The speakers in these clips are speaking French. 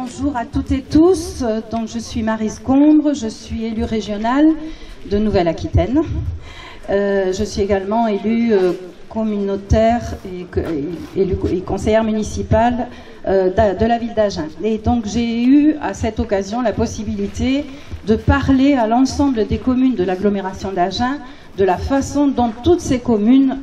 Bonjour à toutes et tous. Donc, je suis Maryse Combre, je suis élue régionale de Nouvelle-Aquitaine. Je suis également élue communautaire et conseillère municipale de la ville d'Agen. Et donc j'ai eu à cette occasion la possibilité de parler à l'ensemble des communes de l'agglomération d'Agen de la façon dont toutes ces communes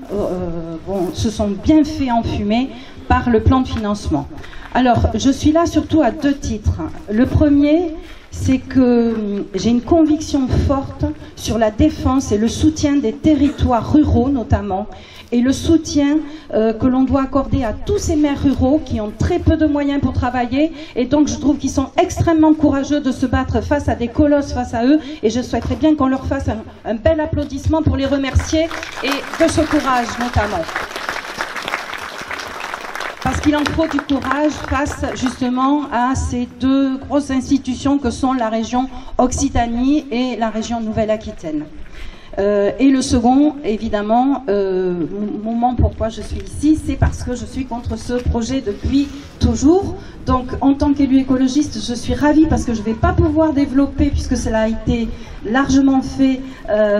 se sont bien fait enfumer par le plan de financement. Alors, je suis là surtout à deux titres. Le premier, c'est que j'ai une conviction forte sur la défense et le soutien des territoires ruraux notamment, et le soutien que l'on doit accorder à tous ces maires ruraux qui ont très peu de moyens pour travailler, et donc je trouve qu'ils sont extrêmement courageux de se battre face à des colosses face à eux, et je souhaiterais bien qu'on leur fasse un bel applaudissement pour les remercier et de ce courage notamment. Parce qu'il en faut du courage face justement à ces deux grosses institutions que sont la région Occitanie et la région Nouvelle-Aquitaine. Et le second, évidemment, moment pourquoi je suis ici, c'est parce que je suis contre ce projet depuis toujours. Donc, en tant qu'élue écologiste, je suis ravie parce que je ne vais pas pouvoir développer, puisque cela a été largement fait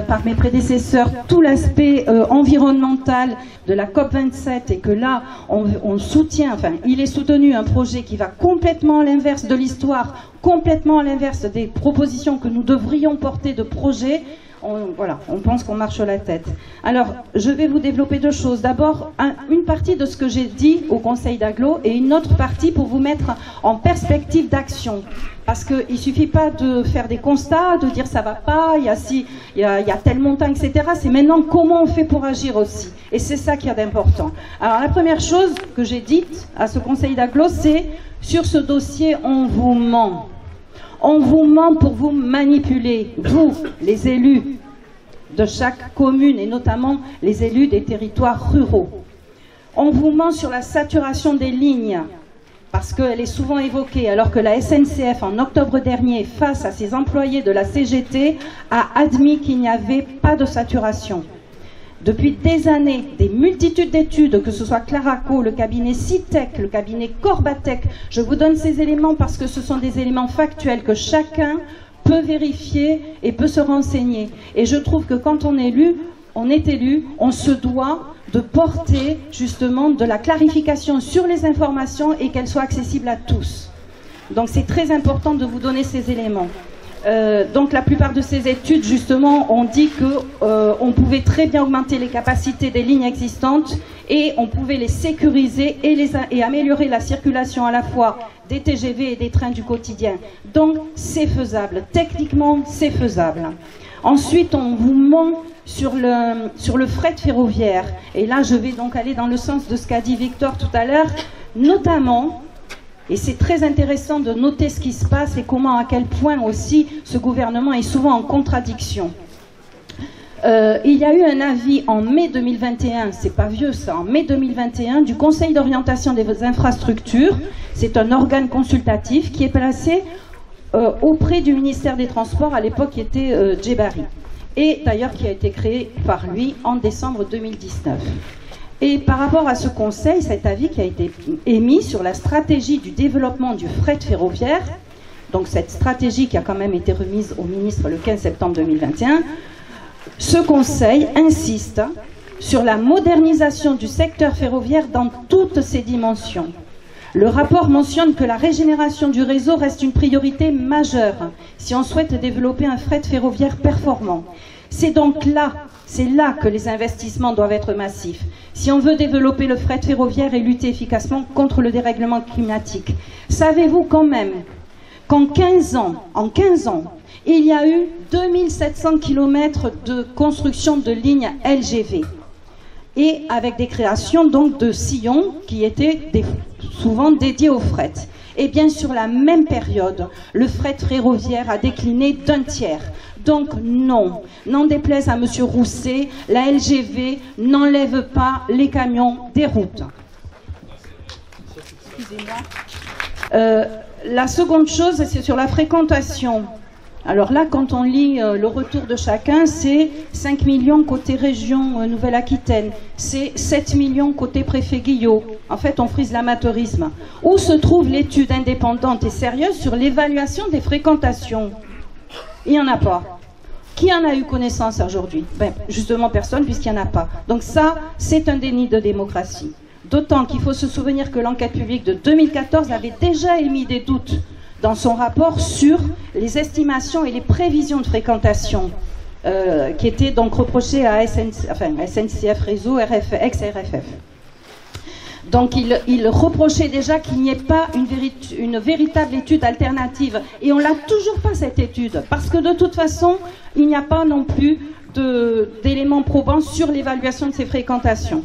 par mes prédécesseurs, tout l'aspect environnemental de la COP27, et que là, on soutient, enfin, il est soutenu un projet qui va complètement à l'inverse de l'histoire, complètement à l'inverse des propositions que nous devrions porter de projets. Voilà, on pense qu'on marche sur la tête. Alors, je vais vous développer deux choses. D'abord, une partie de ce que j'ai dit au Conseil d'Agglo et une autre partie pour vous mettre en perspective d'action. Parce qu'il ne suffit pas de faire des constats, de dire ça va pas, il y a tel montant, etc. C'est maintenant comment on fait pour agir aussi. Et c'est ça qui est d'important. Alors, la première chose que j'ai dite à ce Conseil d'Agglo, c'est sur ce dossier, on vous ment. On vous ment pour vous manipuler, vous, les élus de chaque commune, et notamment les élus des territoires ruraux. On vous ment sur la saturation des lignes, parce qu'elle est souvent évoquée, alors que la SNCF, en octobre dernier, face à ses employés de la CGT, a admis qu'il n'y avait pas de saturation. Depuis des années, des multitudes d'études, que ce soit Claraco, le cabinet Citec, le cabinet Corbatec, je vous donne ces éléments parce que ce sont des éléments factuels que chacun peut vérifier et peut se renseigner. Et je trouve que quand on est élu, on se doit de porter justement de la clarification sur les informations et qu'elles soient accessibles à tous. Donc c'est très important de vous donner ces éléments. Donc la plupart de ces études justement ont dit qu'on pouvait très bien augmenter les capacités des lignes existantes et on pouvait les sécuriser et améliorer la circulation à la fois des TGV et des trains du quotidien. Donc c'est faisable, techniquement c'est faisable. Ensuite on vous ment sur le fret ferroviaire, et là je vais donc aller dans le sens de ce qu'a dit Victor tout à l'heure, notamment. Et c'est très intéressant de noter ce qui se passe et comment, à quel point aussi, ce gouvernement est souvent en contradiction. Il y a eu un avis en mai 2021, c'est pas vieux ça, en mai 2021, du Conseil d'orientation des infrastructures. C'est un organe consultatif qui est placé auprès du ministère des Transports, à l'époque qui était Djebari. Et d'ailleurs qui a été créé par lui en décembre 2019. Et par rapport à ce conseil, cet avis qui a été émis sur la stratégie du développement du fret ferroviaire, donc cette stratégie qui a quand même été remise au ministre le 15 septembre 2021, ce conseil insiste sur la modernisation du secteur ferroviaire dans toutes ses dimensions. Le rapport mentionne que la régénération du réseau reste une priorité majeure si on souhaite développer un fret ferroviaire performant. C'est donc là, que les investissements doivent être massifs. Si on veut développer le fret ferroviaire et lutter efficacement contre le dérèglement climatique. Savez-vous quand même qu'en 15 ans, il y a eu 2700 km de construction de lignes LGV. Et avec des créations donc de sillons qui étaient souvent dédiés au fret. Et bien sur la même période, le fret ferroviaire a décliné d'un tiers. Donc non, n'en déplaise à M. Rousset, la LGV n'enlève pas les camions des routes. Excusez-moi. La seconde chose, c'est sur la fréquentation. Alors là, quand on lit le retour de chacun, c'est 5 millions côté région Nouvelle-Aquitaine, c'est 7 millions côté préfet Guillot. En fait, on frise l'amateurisme. Où se trouve l'étude indépendante et sérieuse sur l'évaluation des fréquentations? Il n'y en a pas. Qui en a eu connaissance aujourd'hui? Ben, justement personne, puisqu'il n'y en a pas. Donc ça, c'est un déni de démocratie. D'autant qu'il faut se souvenir que l'enquête publique de 2014 avait déjà émis des doutes dans son rapport sur les estimations et les prévisions de fréquentation qui étaient donc reprochées à SNCF Réseau, ex-RFF. Donc il reprochait déjà qu'il n'y ait pas une véritable étude alternative. Et on n'a toujours pas cette étude, parce que de toute façon, il n'y a pas non plus d'éléments probants sur l'évaluation de ces fréquentations.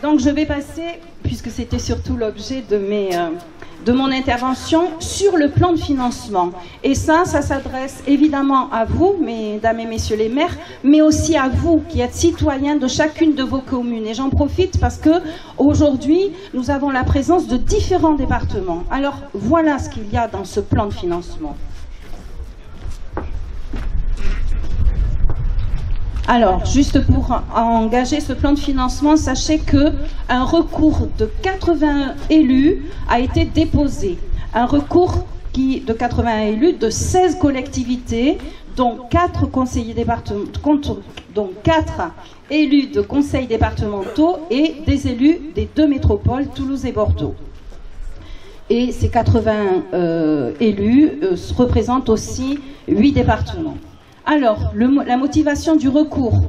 Donc je vais passer, puisque c'était surtout l'objet de mon intervention, sur le plan de financement. Et ça s'adresse évidemment à vous, mesdames et messieurs les maires, mais aussi à vous qui êtes citoyens de chacune de vos communes. Et j'en profite parce que aujourd'hui, nous avons la présence de différents départements. Alors voilà ce qu'il y a dans ce plan de financement. Alors, juste pour engager ce plan de financement, sachez qu'un recours de 80 élus a été déposé. Un recours de 80 élus de 16 collectivités, dont 4 conseillers départementaux, dont 4 élus de conseils départementaux et des élus des 2 métropoles, Toulouse et Bordeaux. Et ces 80 élus représentent aussi 8 départements. Alors, la motivation du recours,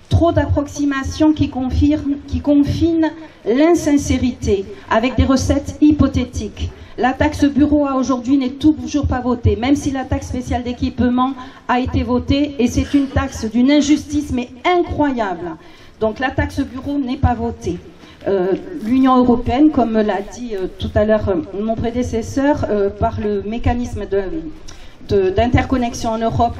trop d'approximations qui confinent l'insincérité avec des recettes hypothétiques. La taxe bureau aujourd'hui n'est toujours pas votée, même si la taxe spéciale d'équipement a été votée, et c'est une taxe d'une injustice mais incroyable. Donc la taxe bureau n'est pas votée. L'Union européenne, comme l'a dit tout à l'heure mon prédécesseur, par le mécanisme d'interconnexion en Europe,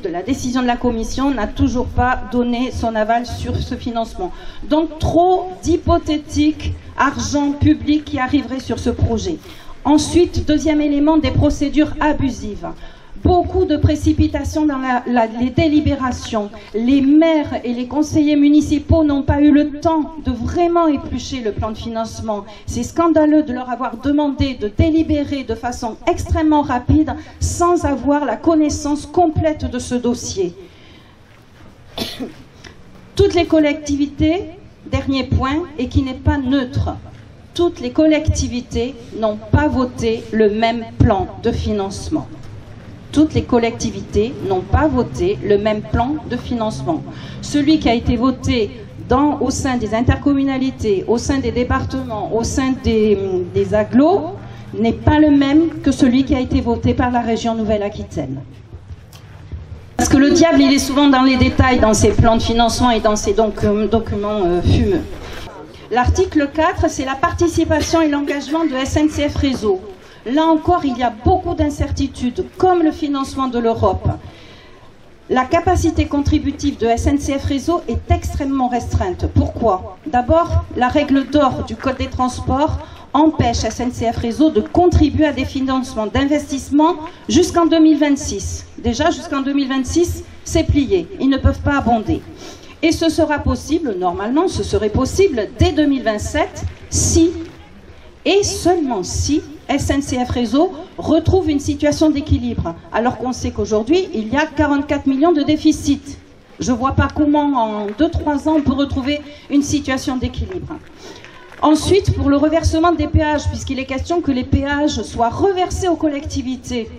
de la décision de la Commission, n'a toujours pas donné son aval sur ce financement. Donc trop d'hypothétiques argent public qui arriverait sur ce projet. Ensuite, deuxième élément, des procédures abusives. Beaucoup de précipitations dans les délibérations. Les maires et les conseillers municipaux n'ont pas eu le temps de vraiment éplucher le plan de financement. C'est scandaleux de leur avoir demandé de délibérer de façon extrêmement rapide sans avoir la connaissance complète de ce dossier. Toutes les collectivités, dernier point, et qui n'est pas neutre, toutes les collectivités n'ont pas voté le même plan de financement. Toutes les collectivités n'ont pas voté le même plan de financement. Celui qui a été voté au sein des intercommunalités, au sein des départements, au sein des agglos, n'est pas le même que celui qui a été voté par la région Nouvelle-Aquitaine. Parce que le diable, il est souvent dans les détails, dans ces plans de financement et dans ces documents fumeux. L'article 4, c'est la participation et l'engagement de SNCF Réseau. Là encore, il y a beaucoup d'incertitudes, comme le financement de l'Europe. La capacité contributive de SNCF Réseau est extrêmement restreinte. Pourquoi? D'abord, la règle d'or du Code des transports empêche SNCF Réseau de contribuer à des financements d'investissement jusqu'en 2026. Déjà, jusqu'en 2026, c'est plié. Ils ne peuvent pas abonder. Et ce sera possible, normalement, ce serait possible dès 2027, si, et seulement si, SNCF Réseau retrouve une situation d'équilibre, alors qu'on sait qu'aujourd'hui, il y a 44 millions de déficit. Je ne vois pas comment, en 2-3 ans, on peut retrouver une situation d'équilibre. Ensuite, pour le reversement des péages, puisqu'il est question que les péages soient reversés aux collectivités,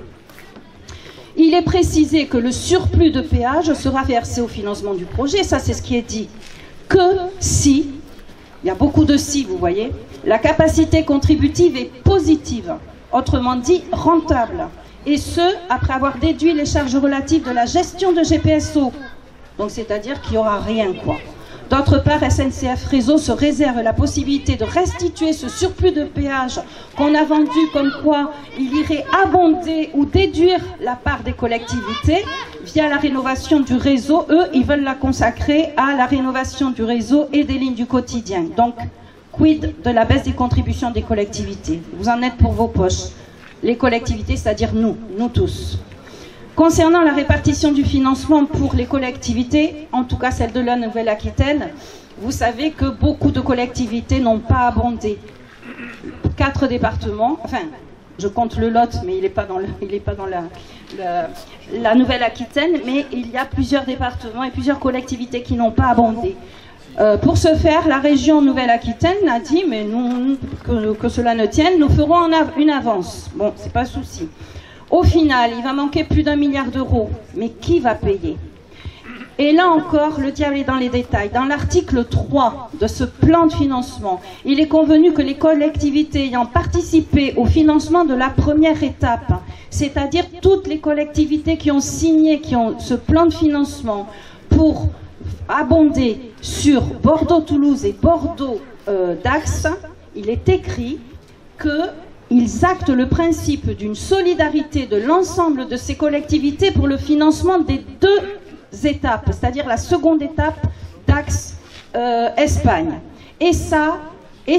il est précisé que le surplus de péages sera versé au financement du projet. Ça, c'est ce qui est dit. Que si, il y a beaucoup de si, vous voyez, la capacité contributive est positive, autrement dit rentable. Et ce, après avoir déduit les charges relatives de la gestion de GPSO. Donc, c'est-à-dire qu'il n'y aura rien, quoi. D'autre part, SNCF Réseau se réserve la possibilité de restituer ce surplus de péage qu'on a vendu comme quoi il irait abonder ou déduire la part des collectivités via la rénovation du réseau. Eux, ils veulent la consacrer à la rénovation du réseau et des lignes du quotidien. Donc, quid de la baisse des contributions des collectivités? Vous en êtes pour vos poches. Les collectivités, c'est-à-dire nous tous. Concernant la répartition du financement pour les collectivités, en tout cas celle de la Nouvelle-Aquitaine, vous savez que beaucoup de collectivités n'ont pas abondé. 4 départements, enfin, je compte le Lot, mais il n'est pas dans, la Nouvelle-Aquitaine, mais il y a plusieurs départements et plusieurs collectivités qui n'ont pas abondé. Pour ce faire, la région Nouvelle-Aquitaine a dit, mais nous, que cela ne tienne, nous ferons une avance. Bon, c'est pas un souci. Au final, il va manquer plus d'1 milliard d'euros. Mais qui va payer? Et là encore, le diable est dans les détails. Dans l'article 3 de ce plan de financement, il est convenu que les collectivités ayant participé au financement de la première étape, c'est-à-dire toutes les collectivités qui ont signé, qui ont ce plan de financement pour abonder sur Bordeaux-Toulouse et Bordeaux-Dax, il est écrit qu'ils actent le principe d'une solidarité de l'ensemble de ces collectivités pour le financement des 2 étapes, c'est-à-dire la seconde étape Dax-Espagne. Et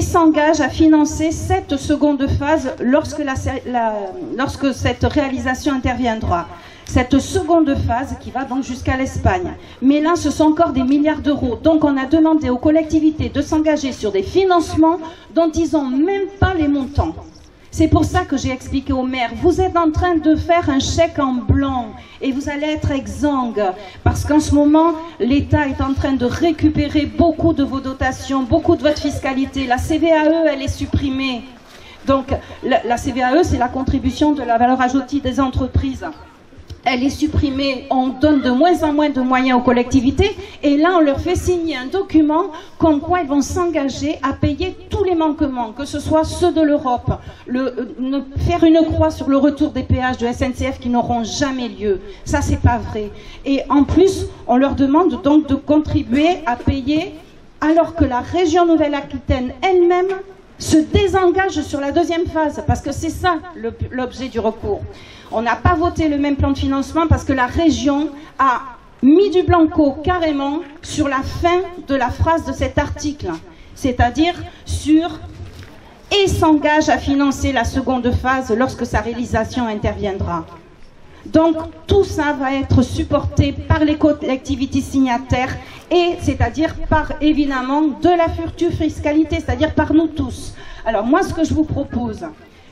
s'engage à financer cette seconde phase lorsque cette réalisation interviendra. Cette seconde phase qui va donc jusqu'à l'Espagne. Mais là, ce sont encore des milliards d'euros. Donc on a demandé aux collectivités de s'engager sur des financements dont ils n'ont même pas les montants. C'est pour ça que j'ai expliqué aux maires, vous êtes en train de faire un chèque en blanc et vous allez être exsangue parce qu'en ce moment, l'État est en train de récupérer beaucoup de vos dotations, beaucoup de votre fiscalité. La CVAE, elle est supprimée. Donc la CVAE, c'est la contribution de la valeur ajoutée des entreprises. Elle est supprimée, on donne de moins en moins de moyens aux collectivités et là on leur fait signer un document comme quoi ils vont s'engager à payer tous les manquements, que ce soit ceux de l'Europe, faire une croix sur le retour des péages de SNCF qui n'auront jamais lieu. Ça c'est pas vrai. Et en plus on leur demande donc de contribuer à payer alors que la région Nouvelle-Aquitaine elle-même se désengage sur la deuxième phase, parce que c'est ça l'objet du recours. On n'a pas voté le même plan de financement parce que la région a mis du blanco carrément sur la fin de la phrase de cet article, c'est-à-dire sur « et s'engage à financer la seconde phase lorsque sa réalisation interviendra ». Donc tout ça va être supporté par les collectivités signataires et c'est-à-dire par évidemment de la future fiscalité, c'est-à-dire par nous tous. Alors moi ce que je vous propose,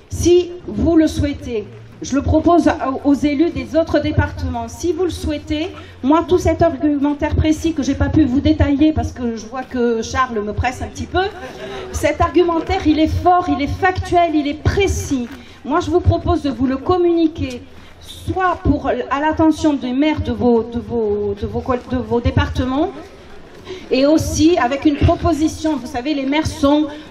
si vous le souhaitez, je le propose aux élus des autres départements, si vous le souhaitez, moi tout cet argumentaire précis que j'ai pas pu vous détailler parce que je vois que Charles me presse un petit peu, cet argumentaire il est fort, il est factuel, il est précis. Moi je vous propose de vous le communiquer soit à l'attention des maires de vos départements, et aussi avec une proposition. Vous savez, les maires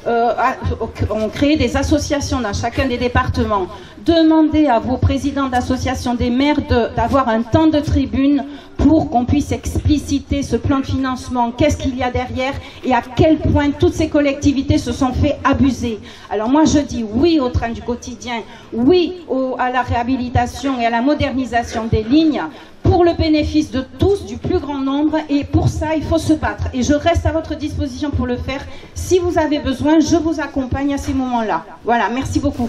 ont créé des associations dans chacun des départements. Demandez à vos présidents d'associations des maires d'avoir un temps de tribune pour qu'on puisse expliciter ce plan de financement, qu'est-ce qu'il y a derrière et à quel point toutes ces collectivités se sont fait abuser. Alors moi je dis oui au train du quotidien, oui à la réhabilitation et à la modernisation des lignes, pour le bénéfice de tous, du plus grand nombre, et pour ça il faut se battre. Et je reste à votre disposition pour le faire. Si vous avez besoin, je vous accompagne à ces moments-là. Voilà, merci beaucoup.